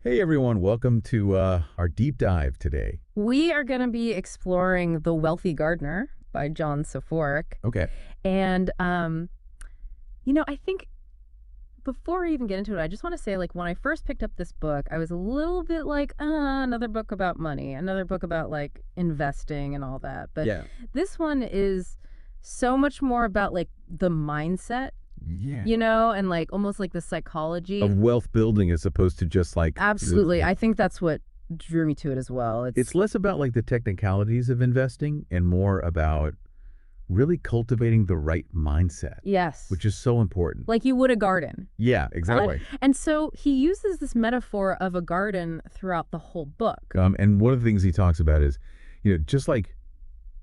Hey everyone, welcome to our deep dive today. We are going to be exploring The Wealthy Gardener by John Soforic. Okay. And, I think before we even get into it, I just want to say, like, when I first picked up this book, I was a little bit like, another book about money, another book about, like, investing and all that. But Yeah. this one is so much more about, like, the mindset, Yeah. and, like, almost like the psychology. Of wealth building as opposed to just like... Absolutely. I think that's what drew me to it as well. It's less about like the technicalities of investing and more about really cultivating the right mindset. Yes. Which is so important. Like you would a garden. Yeah, exactly. And so he uses this metaphor of a garden throughout the whole book. And one of the things he talks about is, just like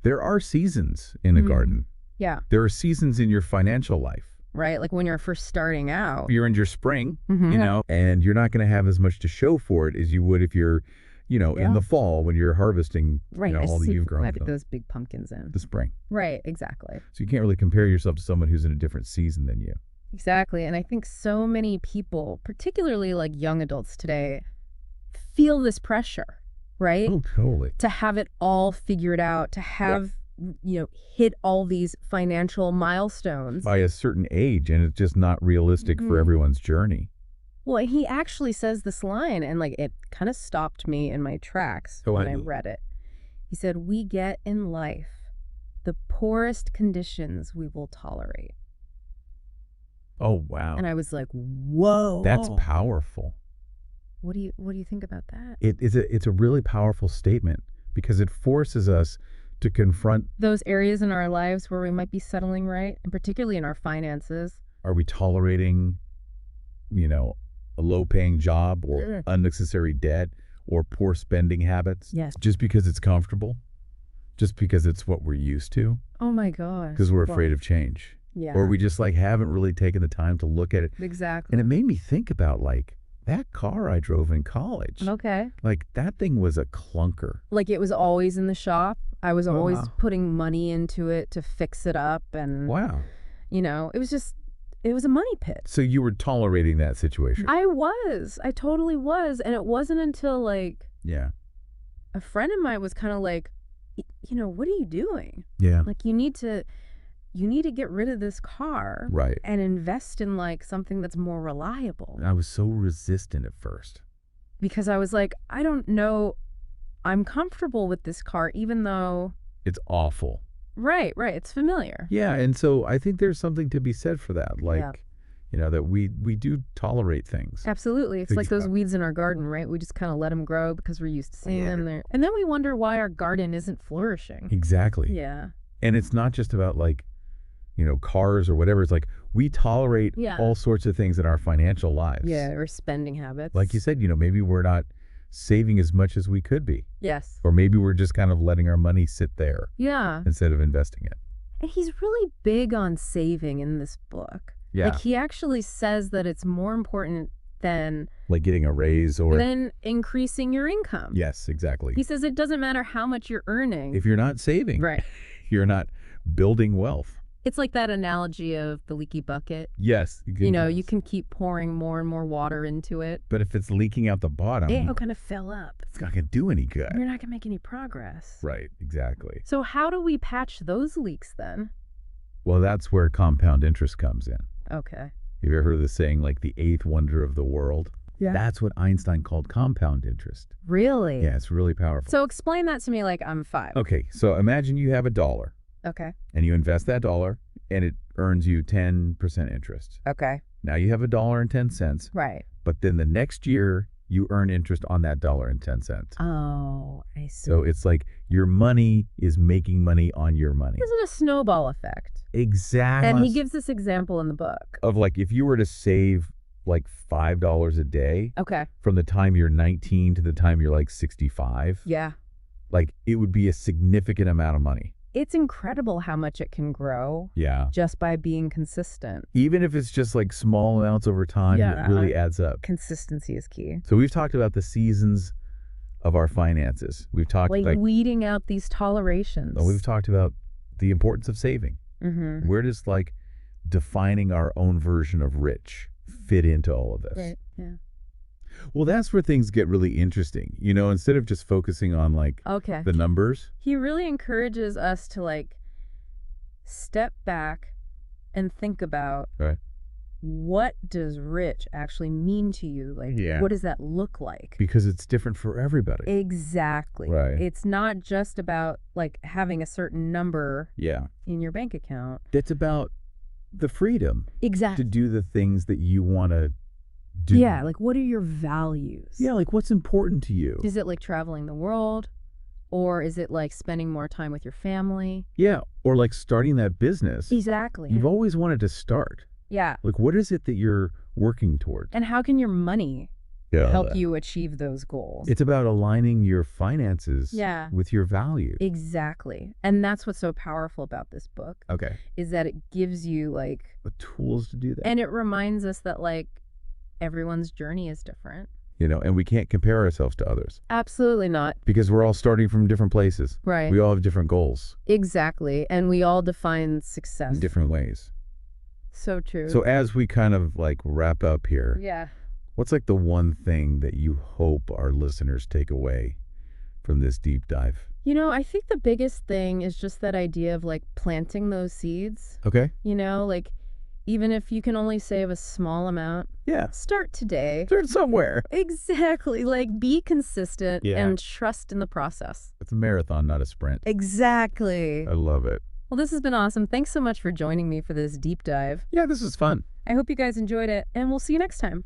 there are seasons in a garden. Yeah. There are seasons in your financial life. Right, like when you're first starting out. You're in your spring, and you're not going to have as much to show for it as you would if you're, in the fall when you're harvesting all that you've grown. Those big pumpkins in. The spring. Right, exactly. So you can't really compare yourself to someone who's in a different season than you. Exactly, and I think so many people, particularly like young adults today, feel this pressure, right? Oh, totally. To have it all figured out, to have... hit all these financial milestones. By a certain age, and it's just not realistic for everyone's journey. Well, he actually says this line, and like it kind of stopped me in my tracks when I read it. He said, "We get in life the poorest conditions we will tolerate." Oh, wow. And I was like, whoa. That's powerful. What do you think about that? It's a really powerful statement because it forces us to confront those areas in our lives where we might be settling right, and particularly in our finances. Are we tolerating, a low-paying job or unnecessary debt or poor spending habits? Yes. Just because it's comfortable? Just because it's what we're used to? Oh my gosh. Because we're afraid of change. Yeah. Or we just haven't really taken the time to look at it. Exactly. And it made me think about that car I drove in college. Okay. That thing was a clunker. Like it was always in the shop. I was always putting money into it to fix it up. And, wow. It was a money pit. So you were tolerating that situation? I totally was. And it wasn't until a friend of mine was kind of like, what are you doing? Yeah. Like you need to get rid of this car. Right. And invest in something that's more reliable. I was so resistant at first. Because I was like, I don't know. I'm comfortable with this car, even though... It's awful. Right. It's familiar. Yeah, and so I think there's something to be said for that. That we do tolerate things. Absolutely. It's like those weeds in our garden, right? We just kind of let them grow because we're used to seeing them there. And then we wonder why our garden isn't flourishing. Exactly. Yeah. And it's not just about cars or whatever. It's we tolerate all sorts of things in our financial lives. Yeah, or spending habits. Like you said, maybe we're not saving as much as we could be. Yes. Or maybe we're just kind of letting our money sit there. Yeah. Instead of investing it. And he's really big on saving in this book. Yeah. He actually says that it's more important than... getting a raise or... than increasing your income. Yes, exactly. He says it doesn't matter how much you're earning. If you're not saving. Right. You're not building wealth. It's like that analogy of the leaky bucket. Yes. You can keep pouring more and more water into it. But if it's leaking out the bottom... it'll kind of fill up. It's not going to do any good. You're not going to make any progress. Right, exactly. So how do we patch those leaks then? Well, that's where compound interest comes in. Okay. Have you ever heard of the saying, the eighth wonder of the world? Yeah. That's what Einstein called compound interest. Really? Yeah, it's really powerful. So explain that to me like I'm 5. Okay, so imagine you have $1. Okay. And you invest that $1, and it earns you 10% interest. Okay. Now you have $1.10. Right. But then the next year, you earn interest on that $1.10. Oh, I see. So it's your money is making money on your money. This is a snowball effect. Exactly. And he gives this example in the book. Of if you were to save $5 a day. Okay. From the time you're 19 to the time you're 65. Yeah. It would be a significant amount of money. It's incredible how much it can grow. Yeah. Just by being consistent. Even if it's just small amounts over time, it really adds up. Consistency is key. So we've talked about the seasons of our finances. We've talked weeding out these tolerations. We've talked about the importance of saving. Mm-hmm. Where does defining our own version of rich fit into all of this? Right. Yeah. Well, that's where things get really interesting. Instead of just focusing on like the numbers. He really encourages us to like step back and think about what does rich actually mean to you? Like, what does that look like? Because it's different for everybody. Exactly. Right. It's not just about like having a certain number in your bank account. It's about the freedom to do the things that you want to do. Yeah, like what are your values? Yeah, like what's important to you? Is it like traveling the world? Or is it like spending more time with your family? Yeah, or like starting that business. Exactly. You've always wanted to start. Yeah. Like what is it that you're working towards? And how can your money help you achieve those goals? It's about aligning your finances with your values. Exactly. And that's what's so powerful about this book. Okay. Is that it gives you like the tools to do that. And it reminds us that like everyone's journey is different. And we can't compare ourselves to others. Absolutely not. Because we're all starting from different places. Right. We all have different goals. Exactly. And we all define success in different ways. So true. So as we kind of like wrap up here. Yeah. What's like the one thing that you hope our listeners take away from this deep dive? I think the biggest thing is just that idea of like planting those seeds. Okay. Like even if you can only save a small amount, start today. Start somewhere. Exactly. Like be consistent and trust in the process. It's a marathon, not a sprint. Exactly. I love it. Well, this has been awesome. Thanks so much for joining me for this deep dive. Yeah, this is fun. I hope you guys enjoyed it, and we'll see you next time.